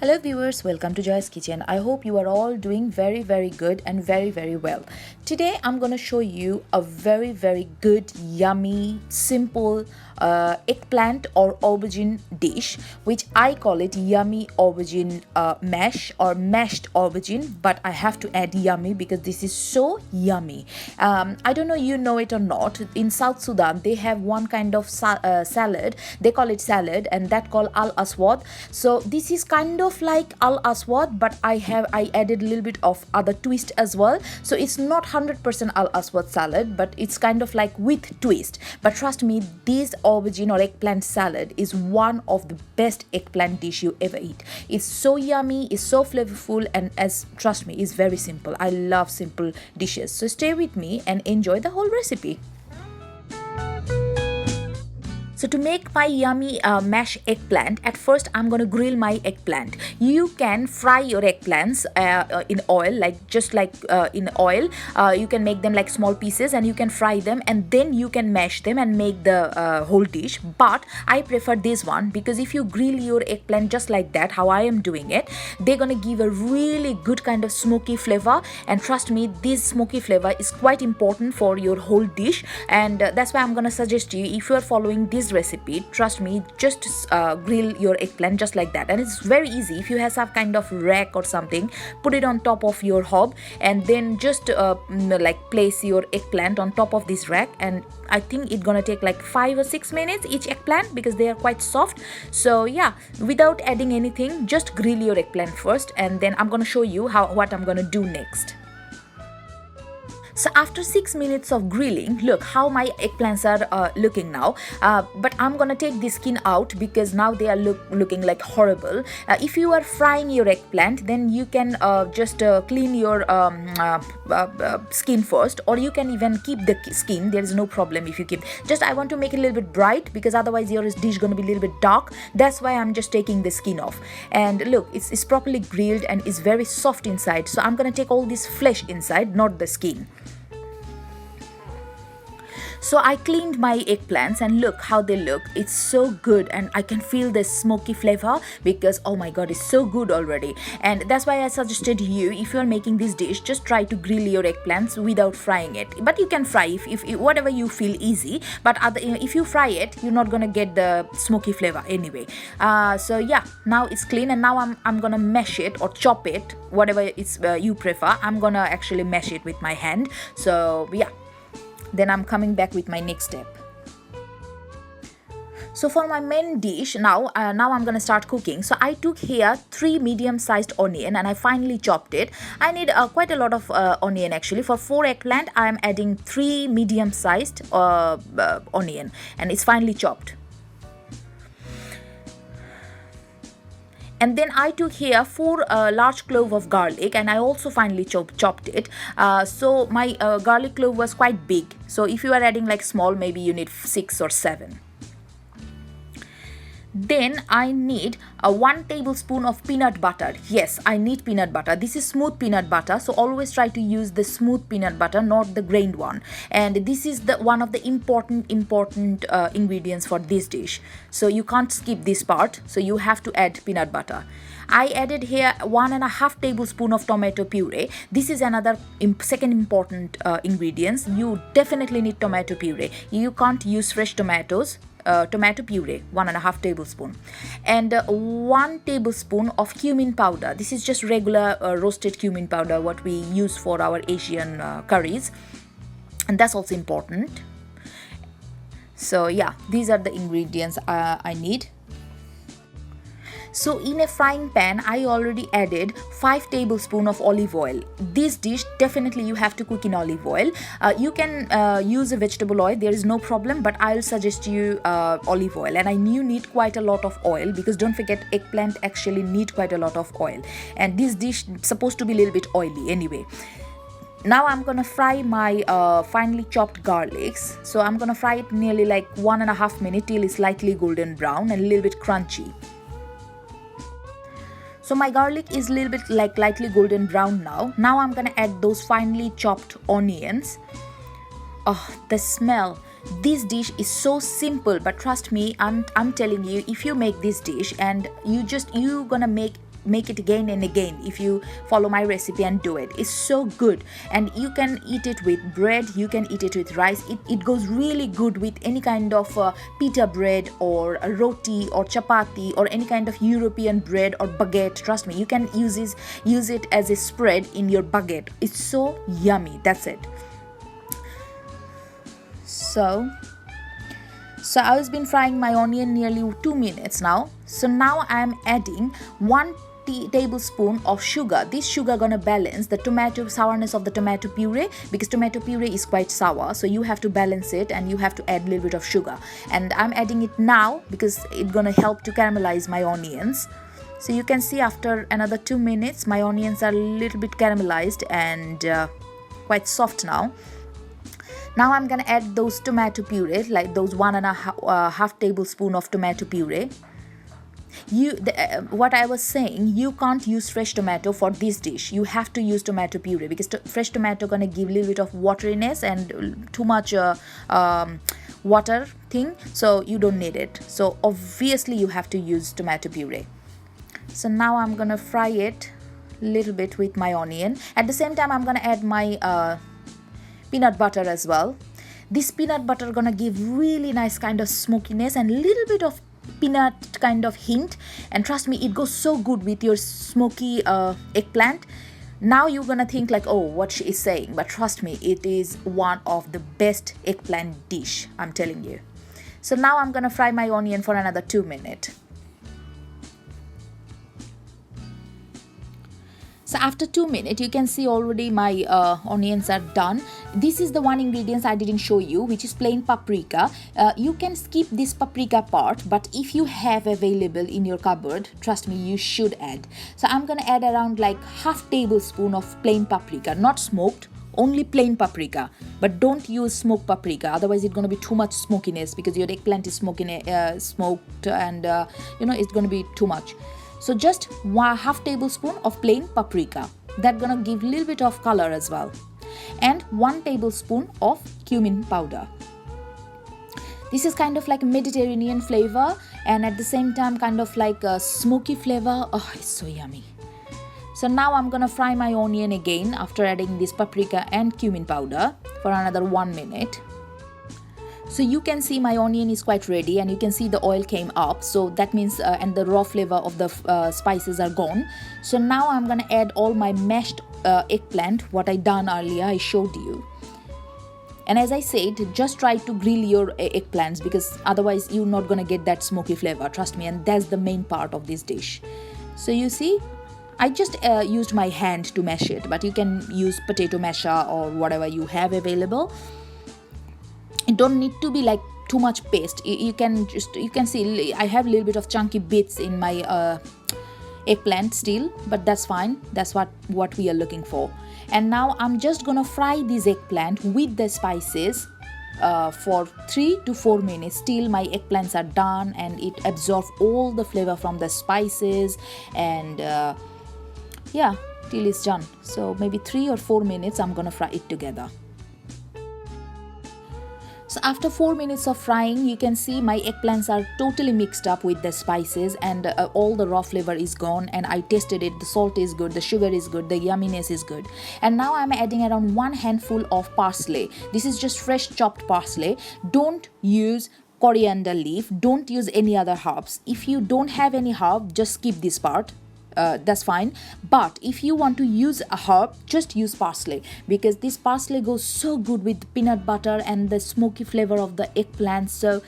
Hello viewers, welcome to Joy's Kitchen. I hope you are all doing very good and very well. Today I'm going to show you a very good, yummy, simple eggplant or aubergine dish, which I call it yummy aubergine mash or mashed aubergine, but I have to add yummy because this is so yummy. I don't know you know it or not. In South Sudan they have one kind of salad, they call it salad, and that called al aswad. So this is kind of like al aswad, but I added a little bit of other twist as well, so it's not 100% al aswad salad, but it's kind of like with twist. But trust me, this aubergine or eggplant salad is one of the best eggplant dish you ever eat. It's so yummy, it's so flavorful, and as trust me, it's very simple. I love simple dishes, so stay with me and enjoy the whole recipe. So to make my yummy mashed eggplant, at first I'm going to grill my eggplant. You can fry your eggplants in oil, just like in oil. You can make them like small pieces and you can fry them, and then you can mash them and make the whole dish. But I prefer this one because if you grill your eggplant just like that, how I am doing it, they're going to give a really good kind of smoky flavor. And trust me, this smoky flavor is quite important for your whole dish, and that's why I'm going to suggest you, if you are following this recipe, trust me, just grill your eggplant just like that. And it's very easy. If you have some kind of rack or something, put it on top of your hob and then just like place your eggplant on top of this rack, and I think it's gonna take like 5 or 6 minutes each eggplant because they are quite soft. So yeah, without adding anything, just grill your eggplant first, and then I'm gonna show you what I'm gonna do next. So after 6 minutes of grilling, look how my eggplants are looking now. But I'm gonna take the skin out because now they are looking like horrible. If you are frying your eggplant, then you can just clean your skin first, or you can even keep the skin. There is no problem if you keep. Just I want to make it a little bit bright because otherwise your dish gonna be a little bit dark. That's why I'm just taking the skin off. And look, it's properly grilled and it's very soft inside. So I'm gonna take all this flesh inside, not the skin. So I cleaned my eggplants and look how they look. It's so good, and I can feel the smoky flavor because oh my god, it's so good already. And that's why I suggested you, if you're making this dish, just try to grill your eggplants without frying it. But you can fry if whatever you feel easy, but if you fry it, you're not gonna get the smoky flavor anyway. So yeah, now it's clean, and now I'm gonna mash it or chop it, whatever it's you prefer. I'm gonna actually mash it with my hand. So yeah, then I'm coming back with my next step. So for my main dish now I'm gonna start cooking. So I took here 3 medium-sized onion and I finely chopped it. I need quite a lot of onion actually. For 4 eggplant, I am adding 3 medium-sized onion, and it's finely chopped. And then I took here 4 large cloves of garlic, and I also finely chopped it. So my garlic clove was quite big. So if you are adding like small, maybe you need 6 or 7. Then I need 1 tablespoon of peanut butter. Yes, I need peanut butter. This is smooth peanut butter, so always try to use the smooth peanut butter, not the grained one. And this is one of the important ingredients for this dish. So you can't skip this part. So you have to add peanut butter. I added here 1.5 tablespoon of tomato puree. This is another second important ingredients. You definitely need tomato puree. You can't use fresh tomatoes. Tomato puree, 1.5 tablespoon, and 1 tablespoon of cumin powder. This is just regular roasted cumin powder, what we use for our Asian curries, and that's also important. So yeah, these are the ingredients I need. So in a frying pan, I already added 5 tablespoons of olive oil. This dish definitely you have to cook in olive oil. You can use a vegetable oil, there is no problem, but I'll suggest you olive oil. And you need quite a lot of oil because don't forget, eggplant actually need quite a lot of oil. And this dish supposed to be a little bit oily anyway. Now I'm gonna fry my finely chopped garlics. So I'm gonna fry it nearly like 1.5 minutes till it's slightly golden brown and a little bit crunchy. So my garlic is a little bit like lightly golden brown now. Now I'm gonna add those finely chopped onions. Oh, the smell. This dish is so simple, but trust me, I'm telling you, if you make this dish and you gonna make it again and again if you follow my recipe and do it. It's so good, and you can eat it with bread, you can eat it with rice. It goes really good with any kind of pita bread or a roti or chapati or any kind of European bread or baguette. Trust me, you can use it as a spread in your baguette. It's so yummy. That's it. So I've been frying my onion nearly 2 minutes now. So now I'm adding 1 tablespoon of sugar. This sugar gonna balance the sourness of the tomato puree, because tomato puree is quite sour, so you have to balance it and you have to add a little bit of sugar. And I'm adding it now because it's gonna help to caramelize my onions. So you can see after another 2 minutes my onions are a little bit caramelized and quite soft now. Now I'm gonna add those tomato puree, like those 1.5 tablespoon of tomato puree. What I was saying, you can't use fresh tomato for this dish. You have to use tomato puree because fresh tomato gonna give a little bit of wateriness and too much water thing, so you don't need it. So obviously you have to use tomato puree. So now I'm gonna fry it a little bit with my onion. At the same time, I'm gonna add my peanut butter as well. This peanut butter gonna give really nice kind of smokiness and little bit of peanut kind of hint, and trust me, it goes so good with your smoky eggplant. Now you're gonna think like, oh, what she is saying, but trust me, it is one of the best eggplant dish, I'm telling you. So now I'm gonna fry my onion for another 2 minutes. So after 2 minutes, you can see already my onions are done. This is the one ingredient I didn't show you, which is plain paprika. You can skip this paprika part, but if you have available in your cupboard, trust me, you should add. So I'm gonna add around like half tablespoon of plain paprika, not smoked, only plain paprika. But don't use smoked paprika, otherwise it's gonna be too much smokiness because your eggplant is smoked and it's gonna be too much. So just 1/2 tablespoon of plain paprika. That's gonna give a little bit of color as well. And 1 tablespoon of cumin powder. This is kind of like a Mediterranean flavor and at the same time kind of like a smoky flavor. Oh, it's so yummy. So now I'm gonna fry my onion again after adding this paprika and cumin powder for another 1 minute. So you can see my onion is quite ready and you can see the oil came up, so that means and the raw flavor of the spices are gone. So now I'm gonna add all my mashed eggplant, what I done earlier, I showed you. And as I said, just try to grill your eggplants because otherwise you're not gonna get that smoky flavor, trust me, and that's the main part of this dish. So you see, I just used my hand to mash it, but you can use potato masher or whatever you have available. It don't need to be like too much paste. You can see I have a little bit of chunky bits in my eggplant still, but that's fine. That's what we are looking for. And now I'm just gonna fry this eggplant with the spices for 3 to 4 minutes till my eggplants are done and it absorbs all the flavor from the spices and till it's done. So maybe 3 or 4 minutes I'm gonna fry it together. So after 4 minutes of frying, you can see my eggplants are totally mixed up with the spices and all the raw flavor is gone, and I tasted it. The salt is good, the sugar is good, the yumminess is good. And now I'm adding around 1 handful of parsley. This is just fresh chopped parsley. Don't use coriander leaf, don't use any other herbs. If you don't have any herb, just skip this part. That's fine, but if you want to use a herb, just use parsley because this parsley goes so good with peanut butter and the smoky flavor of the eggplant. So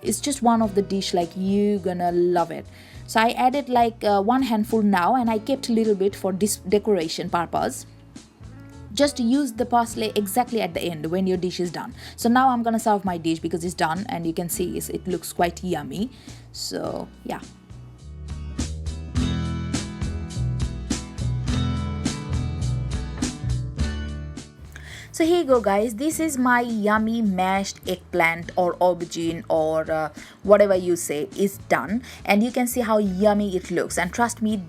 it's just one of the dish, like you gonna love it. So I added like 1 handful now, and I kept a little bit for this decoration purpose. Just use the parsley exactly at the end when your dish is done. So now I'm gonna serve my dish because it's done, and you can see it looks quite yummy. So yeah. So here you go, guys. This is my yummy mashed eggplant or aubergine or whatever you say is done, and you can see how yummy it looks. And trust me,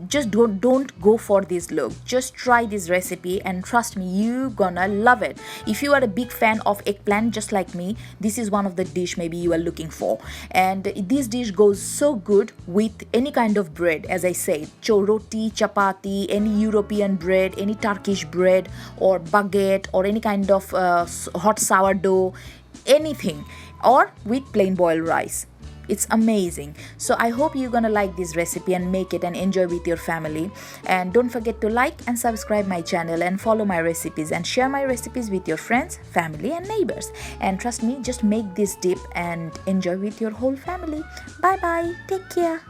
just don't go for this look. Just try this recipe, and trust me, you gonna love it. If you are a big fan of eggplant, just like me, this is one of the dish maybe you are looking for. And this dish goes so good with any kind of bread, as I said, roti, chapati, any European bread, any Turkish bread, or baguette, or any kind of hot sourdough, anything, or with plain boiled rice. It's amazing. So I hope you're gonna like this recipe and make it and enjoy with your family. And don't forget to like and subscribe my channel and follow my recipes and share my recipes with your friends, family and neighbors. And trust me, just make this dip and enjoy with your whole family. Bye bye, take care.